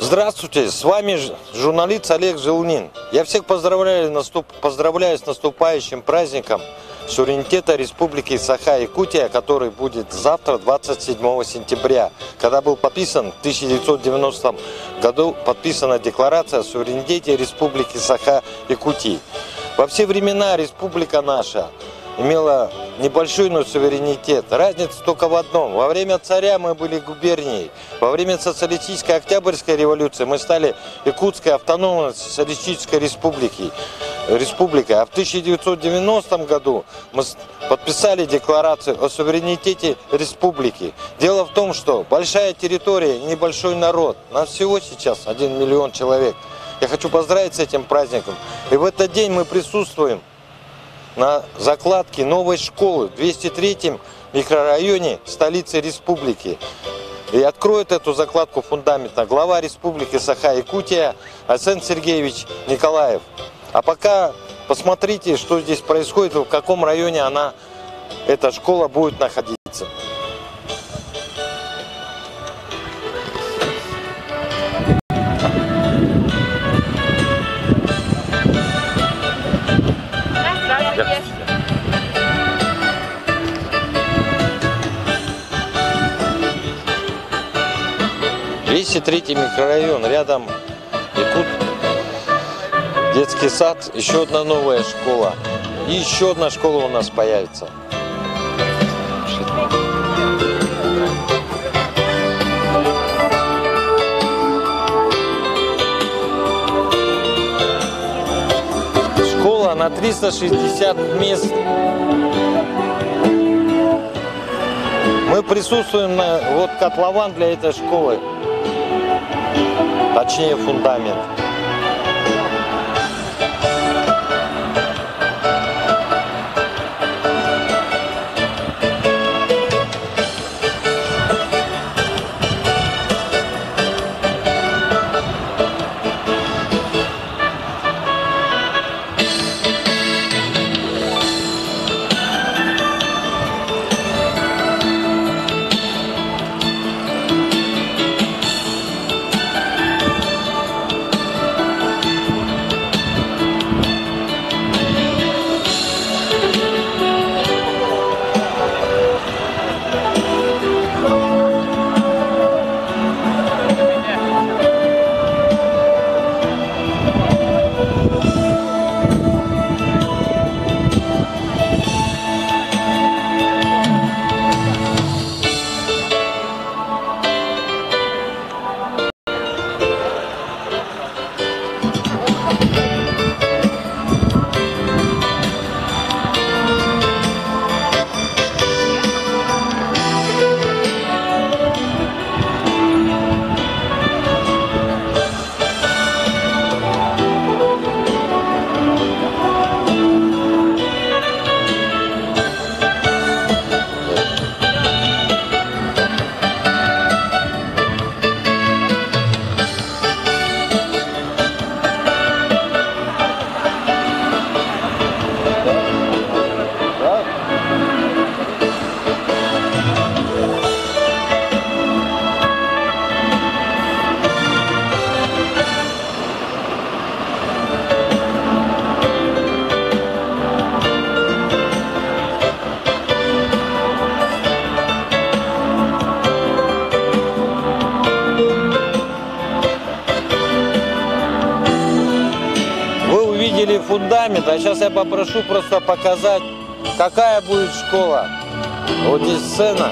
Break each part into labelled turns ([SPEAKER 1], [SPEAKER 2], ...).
[SPEAKER 1] Здравствуйте, с вами журналист Олег Желнин. Я всех поздравляю с наступающим праздником суверенитета Республики Саха-Якутия, который будет завтра, 27 сентября, когда был подписан в 1990 году подписана Декларация о суверенитете Республики Саха-Якутии. Во все времена республика наша имела небольшой, но суверенитет. Разница только в одном. Во время царя мы были губернией. Во время социалистической Октябрьской революции мы стали Якутской автономной социалистической республикой. А в 1990 году мы подписали декларацию о суверенитете республики. Дело в том, что большая территория и небольшой народ. Нас всего сейчас 1 миллион человек. Я хочу поздравить с этим праздником. И в этот день мы присутствуем на закладке новой школы в 203-м микрорайоне столицы республики. И откроет эту закладку фундамента глава республики Саха-Якутия Арсен Сергеевич Николаев. А пока посмотрите, что здесь происходит, в каком районе эта школа будет находиться. Весь третий микрорайон, рядом детский сад, еще одна новая школа. И еще одна школа у нас появится. Школа на 360 мест. Мы присутствуем вот котлован для этой школы. Точнее, фундамент. Фундамент, а сейчас я попрошу просто показать, какая будет школа. Вот здесь сцена.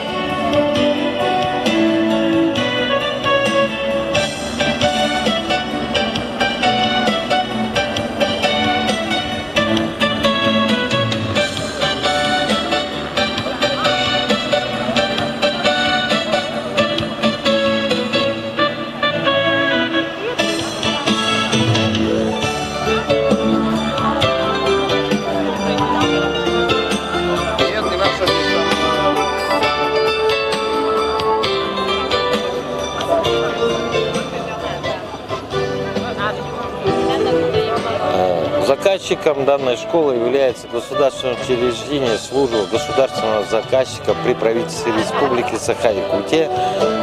[SPEAKER 1] Заказчиком данной школы является государственное учреждение службы государственного заказчика при правительстве Республики Саха-Якутия,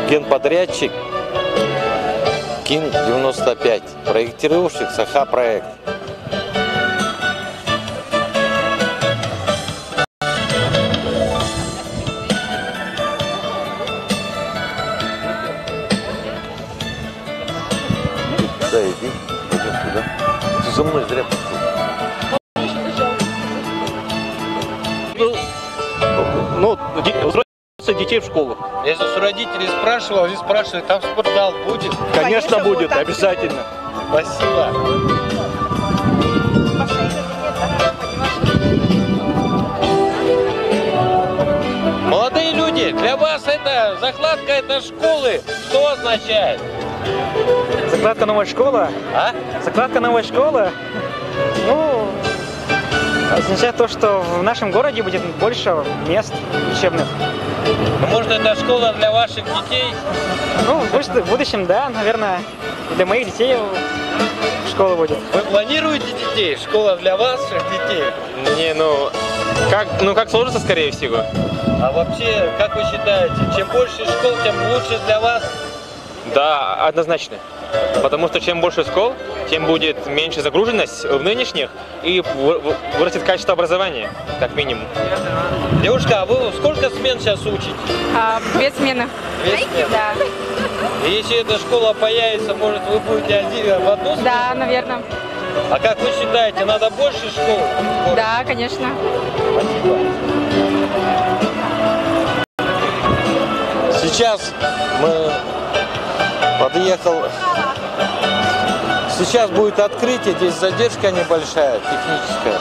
[SPEAKER 1] генподрядчик КИН-95. Проектировщик Саха-проект. Да, иди, пойдем туда. Ты за мной зря пошел.
[SPEAKER 2] Ну, устроить детей в школу.
[SPEAKER 1] Я здесь у родителей спрашивал, здесь спрашивают, там спортзал будет?
[SPEAKER 2] Конечно, будет, обязательно.
[SPEAKER 1] Спасибо. Молодые люди, для вас это закладка этой школы что означает?
[SPEAKER 3] Закладка новой школы?
[SPEAKER 1] А?
[SPEAKER 3] Закладка новой школы? Ну, означает то, что в нашем городе будет больше мест учебных.
[SPEAKER 1] Ну, может, это школа для ваших детей?
[SPEAKER 3] Ну, в будущем, да, наверное, для моих детей школа будет.
[SPEAKER 1] Вы планируете детей? Школа для ваших детей?
[SPEAKER 2] Не, как сложится, скорее всего.
[SPEAKER 1] А вообще, как вы считаете, чем больше школ, тем лучше для вас?
[SPEAKER 2] Да, однозначно. Потому что чем больше школ, тем будет меньше загруженность в нынешних и вырастет качество образования, как минимум.
[SPEAKER 1] Девушка, а вы сколько смен сейчас учите?
[SPEAKER 4] 2 смены.
[SPEAKER 1] 2 смены?
[SPEAKER 4] Да.
[SPEAKER 1] И если эта школа появится, может, вы будете в одну смену?
[SPEAKER 4] Да, наверное.
[SPEAKER 1] А как вы считаете, надо больше школ?
[SPEAKER 4] Да, конечно.
[SPEAKER 1] Сейчас мы подъехал. Сейчас будет открытие, здесь задержка небольшая, техническая.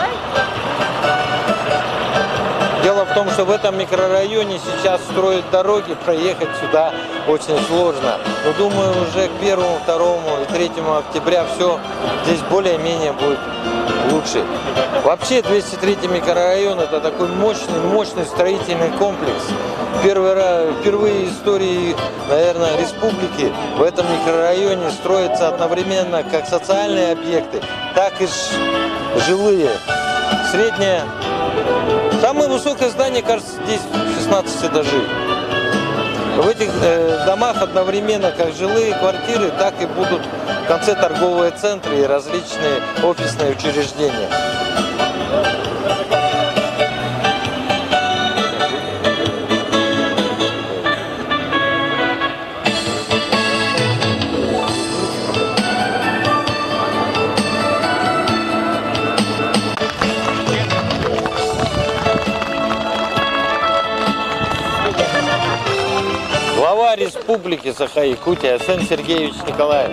[SPEAKER 1] Дело в том, что в этом микрорайоне сейчас строят дороги, проехать сюда очень сложно. Но думаю, уже к 1, 2 и 3 октября все здесь более-менее будет лучше. Вообще 203 микрорайон — это такой мощный строительный комплекс. Впервые в истории, наверное, республики в этом микрорайоне строятся одновременно как социальные объекты, так и жилые. Среднее. Самое высокое здание, кажется, здесь 16 этажей. В этих домах одновременно как жилые квартиры, так и будут в конце торговые центры и различные офисные учреждения. Глава Республики Саха-Якутия Арсен Сергеевич Николаев.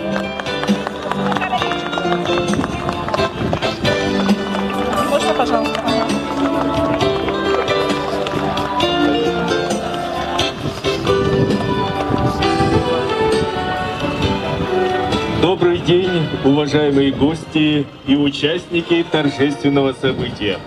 [SPEAKER 4] Можно, пожалуйста?
[SPEAKER 5] Добрый день, уважаемые гости и участники торжественного события.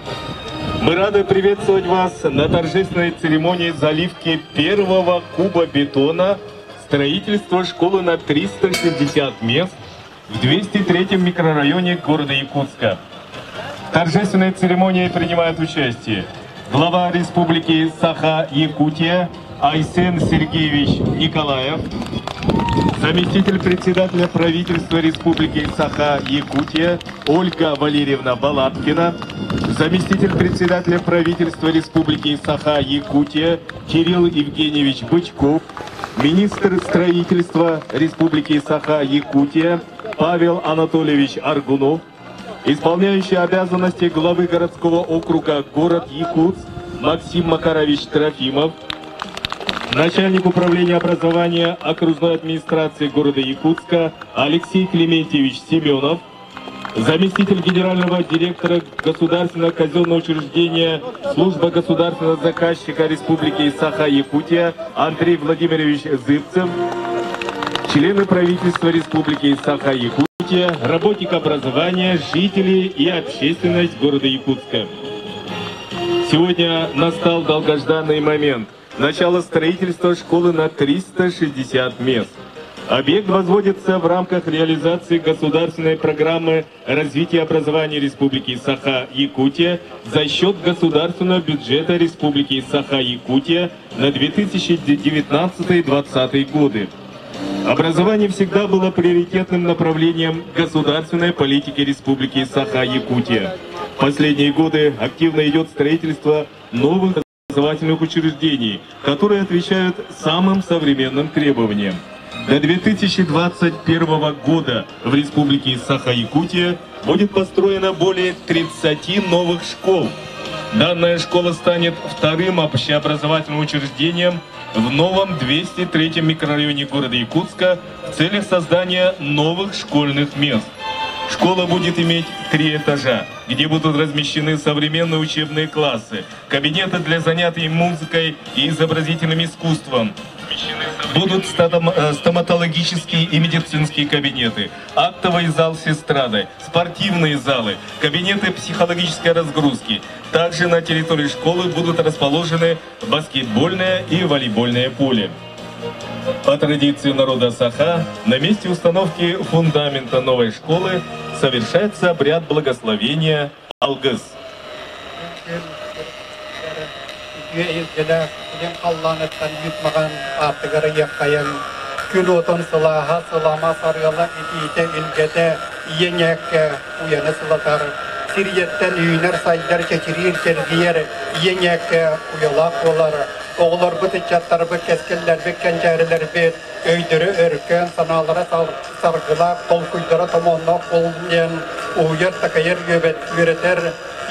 [SPEAKER 5] Мы рады приветствовать вас на торжественной церемонии заливки первого куба бетона строительства школы на 360 мест в 203-м микрорайоне города Якутска. В торжественной церемонии принимают участие глава Республики Саха-Якутия Арсен Сергеевич Николаев, заместитель председателя правительства Республики Саха-Якутия Ольга Валерьевна Балабкина, заместитель председателя правительства Республики Саха-Якутия Кирилл Евгеньевич Бычков, министр строительства Республики Саха-Якутия Павел Анатольевич Аргунов, исполняющий обязанности главы городского округа город Якутск Максим Макарович Трофимов, начальник управления образования окружной администрации города Якутска Алексей Клементьевич Семенов, заместитель генерального директора государственного казенного учреждения Служба государственного заказчика Республики Саха-Якутия Андрей Владимирович Зыбцев, члены правительства Республики Саха-Якутия, работник образования, жители и общественность города Якутска. Сегодня настал долгожданный момент. Начало строительства школы на 360 мест. Объект возводится в рамках реализации государственной программы развития образования Республики Саха-Якутия за счет государственного бюджета Республики Саха-Якутия на 2019-2020 годы. Образование всегда было приоритетным направлением государственной политики Республики Саха-Якутия. В последние годы активно идет строительство новых образовательных учреждений, которые отвечают самым современным требованиям. До 2021 года в Республике Саха-Якутия будет построено более 30 новых школ. Данная школа станет вторым общеобразовательным учреждением в новом 203-м микрорайоне города Якутска в целях создания новых школьных мест. Школа будет иметь 3 этажа, где будут размещены современные учебные классы, кабинеты для занятий музыкой и изобразительным искусством. Будут стоматологические и медицинские кабинеты, актовый зал с эстрадой, спортивные залы, кабинеты психологической разгрузки. Также на территории школы будут расположены баскетбольное и волейбольное поле. По традиции народа Саха, на месте установки фундамента новой школы совершается обряд благословения Алгыс.
[SPEAKER 6] Oğlar bu tüccarlar, bu keskinler, bu kençeriler bir öydürü örken, sanalara sargılar, kol kuydara tamanına kolundan uyar takayır göbet üreter.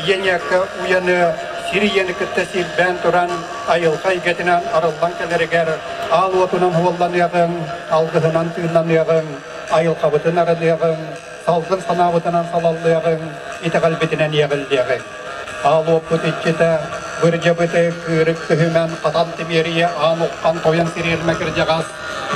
[SPEAKER 6] Yenek uyanı Siriyeni kıttesi ben turan ayılkay getinen arıldan keleriger. Al otunan huvallanıyağın, algıhınan tüyünlanıyağın, ayılkabıtın arılıyağın, salgın sanavıtınan salallıyağın, itikalbetinen yağıldıyağın. Al o pütüccete Bırcabıtı kırık tühümen katanti beriye anukkan toyan sirirme kırcağız.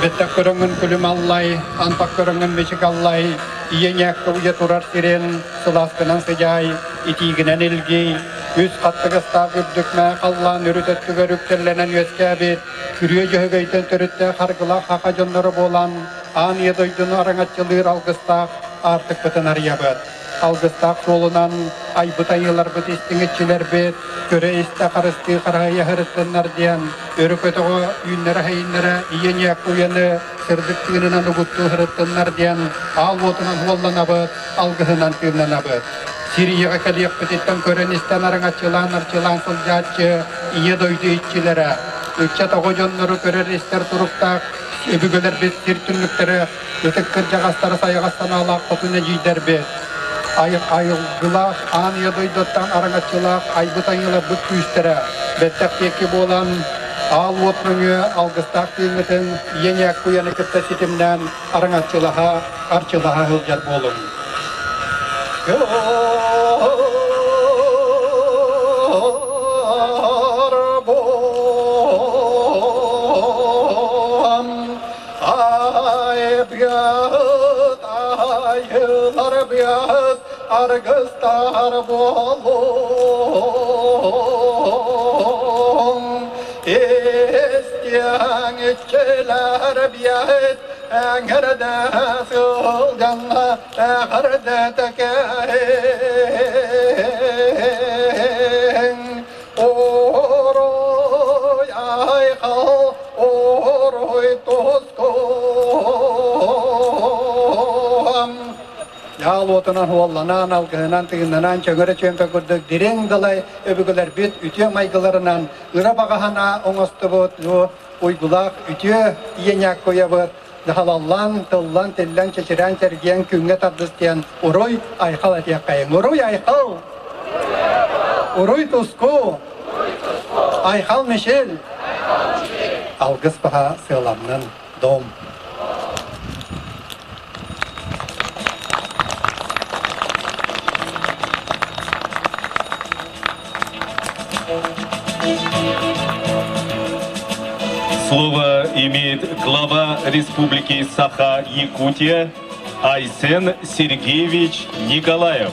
[SPEAKER 6] Bittak kırıngın külüm allay, antak kırıngın beşik allay. İyenek uya turar sirin, sılaskınan sıcay, itiginen ilgi. Üz kattıgısta gürdükme kallan ürütöttü görükterlenen yüzkabit. Kürüye cöhügeyten törütte hargıla hakacanları bolan. An yedoydun arıngatçılır algıstak, artık bütün arıyabıt. Algıstak yolunan aybıta yıllar bıt istingetçiler bit, göre iste karıstı karaya hırıttınlar diyen, örük ötüğü yünlere heyinlere iyenek uyanı, sırdık tığınınan uguttu hırıttınlar diyen, al otunan huvallanabıt, algıhınan tığınanabıt. Siriye'ye kalıyık bititten kören isten arıngatçılan sılcatçı, iye doydu iççilere. Üççat oğucanları körer ister turuktak, öbügöler bit sirtünlükleri, ötük kırcağızları sayıgastan alaq kotuna jiyder bit. Ayılgılaq, an yadoydottan arıngatçılaq, aybıtan yıla büt küystere. Bettak peki bolan, al otnunu algıstak tüyümütün, yenek kuyanı kıtta sitimden arıngatçılağa, arçılağa hılcar bolun. Argıstar bolun, isteyen içkiler biyet, engerde sılcanla, engerde tekeyin. Oroy aykal, oroy tozkon. Yal otunan huvallanan, algıhınan, tığınanan, çöngöre çöngö kurduk, diren dalay, öbügüler bit, ütüye maygılarından, ıra bağahana, oңostu bot, uygulak, ütüye iyenek koya bot, halallan, tıllan, tillan, çeçiren, tergiyen, künge tabdıstiyen, oroy aykal etiyak kayın. Oroy aykal, oroy tosku, aykal meşel, algıs baha sığlamnın dom.
[SPEAKER 5] Слово имеет глава Республики Саха-Якутия Айсен Сергеевич Николаев.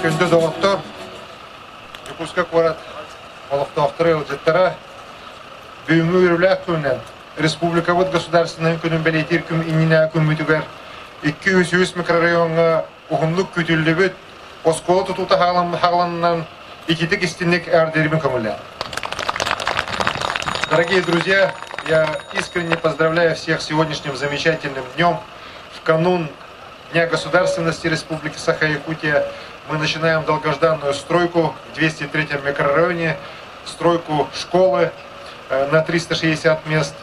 [SPEAKER 6] Күнді доғыттыр, Якутска қорат, олықтақтыры ұлжеттері, бүйімі өріләк күннен, Республикавыд государственный күнін бәлейтер күн иніне күн мүтігер, 200 микрорайонға ұғымлық күтілді бүт, Осколы тұтуты хағыланынан
[SPEAKER 7] икитик истинник ардерим камуля. Дорогие друзья, я искренне поздравляю всех с сегодняшним замечательным днем. В канун Дня государственности Республики Саха-Якутия мы начинаем долгожданную стройку в 203-м микрорайоне, стройку школы на 360 мест.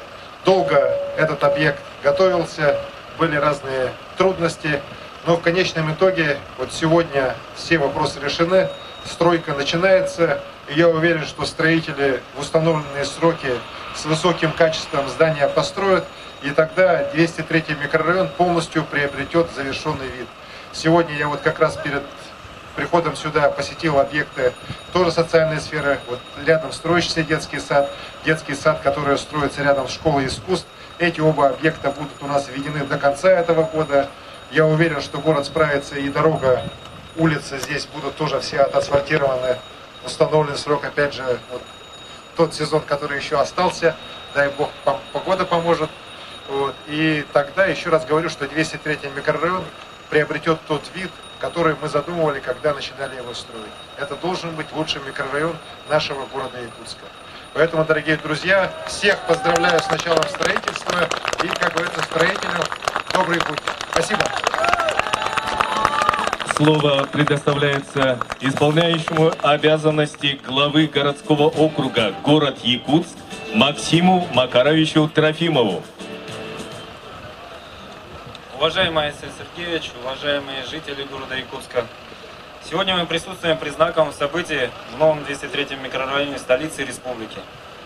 [SPEAKER 7] Долго этот объект готовился, были разные трудности, но в конечном итоге вот сегодня все вопросы решены, стройка начинается, и я уверен, что строители в установленные сроки с высоким качеством здания построят, и тогда 203-й микрорайон полностью приобретет завершенный вид. Сегодня я вот как раз перед приходом сюда посетил объекты тоже социальной сферы. Вот рядом строящийся детский сад, который строится рядом с школой искусств. Эти оба объекта будут у нас введены до конца этого года. Я уверен, что город справится, и дорога, улицы здесь будут тоже все отасфальтированы. Установлен срок, опять же, вот тот сезон, который еще остался. Дай бог, погода поможет. Вот. И тогда, еще раз говорю, что 203-й микрорайон приобретет тот вид, который мы задумывали, когда начинали его строить. Это должен быть лучший микрорайон нашего города Якутска. Поэтому, дорогие друзья, всех поздравляю с началом строительства и, как говорится, строителю добрый путь. Спасибо.
[SPEAKER 5] Слово предоставляется исполняющему обязанности главы городского округа город Якутск Максиму Макаровичу Трофимову.
[SPEAKER 8] Уважаемый Айсен Сергеевич, уважаемые жители города Якутска, сегодня мы присутствуем при знаковом событии в новом 203-м микрорайоне столицы республики.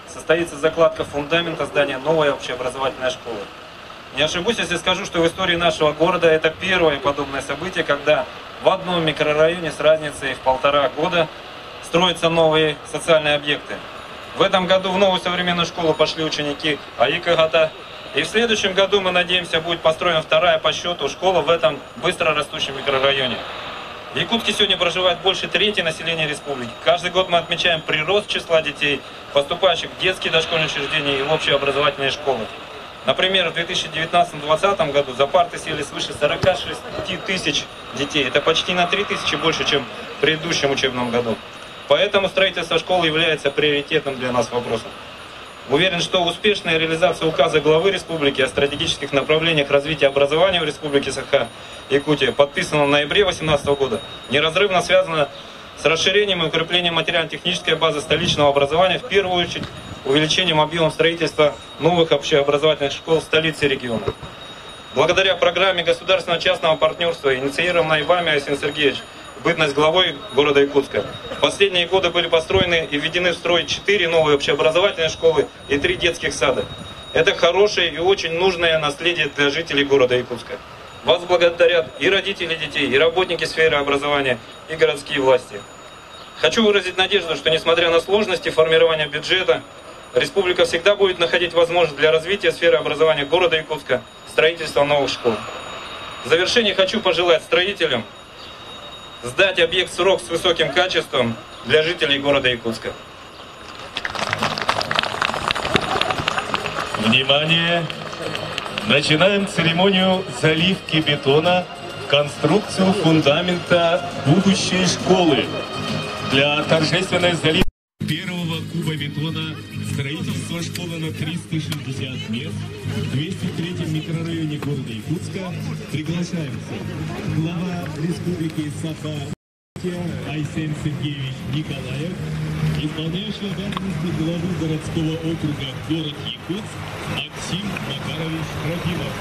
[SPEAKER 8] Состоится закладка фундамента здания новой общеобразовательной школы. Не ошибусь, если скажу, что в истории нашего города это первое подобное событие, когда в одном микрорайоне с разницей в 1,5 года строятся новые социальные объекты. В этом году в новую современную школу пошли ученики АИКАГАТА. И в следующем году, мы надеемся, будет построена вторая по счету школа в этом быстро растущем микрорайоне. В Якутске сегодня проживает больше трети населения республики. Каждый год мы отмечаем прирост числа детей, поступающих в детские дошкольные учреждения и в общеобразовательные школы. Например, в 2019-2020 году за парты сели свыше 46 тысяч детей. Это почти на 3 тысячи больше, чем в предыдущем учебном году. Поэтому строительство школы является приоритетным для нас вопросом. Уверен, что успешная реализация указа главы республики о стратегических направлениях развития образования в республике Саха-Якутия, подписанного в ноябре 2018 года, неразрывно связана с расширением и укреплением материально-технической базы столичного образования, в первую очередь увеличением объема строительства новых общеобразовательных школ в столице региона. Благодаря программе государственного частного партнерства, инициированной вами, Айсен Сергеевич, бытность главой города Якутска, в последние годы были построены и введены в строй 4 новые общеобразовательные школы и 3 детских сада. Это хорошее и очень нужное наследие для жителей города Якутска. Вас благодарят и родители детей, и работники сферы образования, и городские власти. Хочу выразить надежду, что несмотря на сложности формирования бюджета, республика всегда будет находить возможность для развития сферы образования города Якутска, строительства новых школ. В завершение хочу пожелать строителям сдать объект в срок с высоким качеством для жителей города Якутска.
[SPEAKER 5] Внимание! Начинаем церемонию заливки бетона в конструкцию фундамента будущей школы. Для торжественной заливки первого куба бетона строительство школы на 360 мест в 203-м микрорайоне города Якутска приглашаются глава Республики Саха-Якутия Айсен Сергеевич Николаев, исполняющий обязанности главы городского округа город Якутск Максим Макарович Трофимов.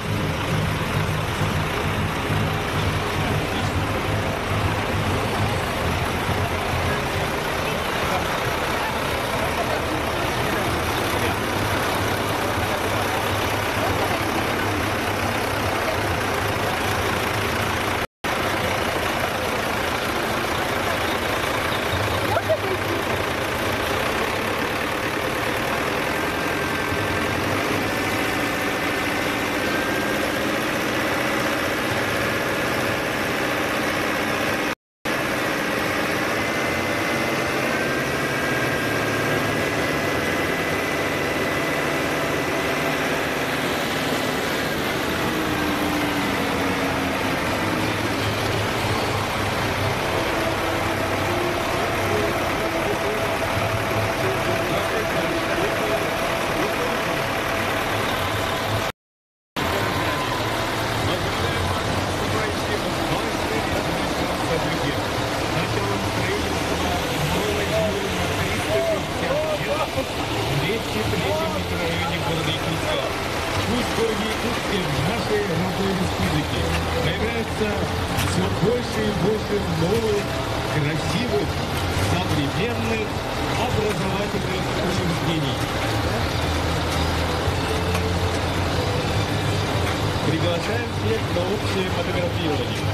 [SPEAKER 5] строится все больше и больше новых, красивых, современных образовательных учреждений. Приглашаем всех на общее фотографирование.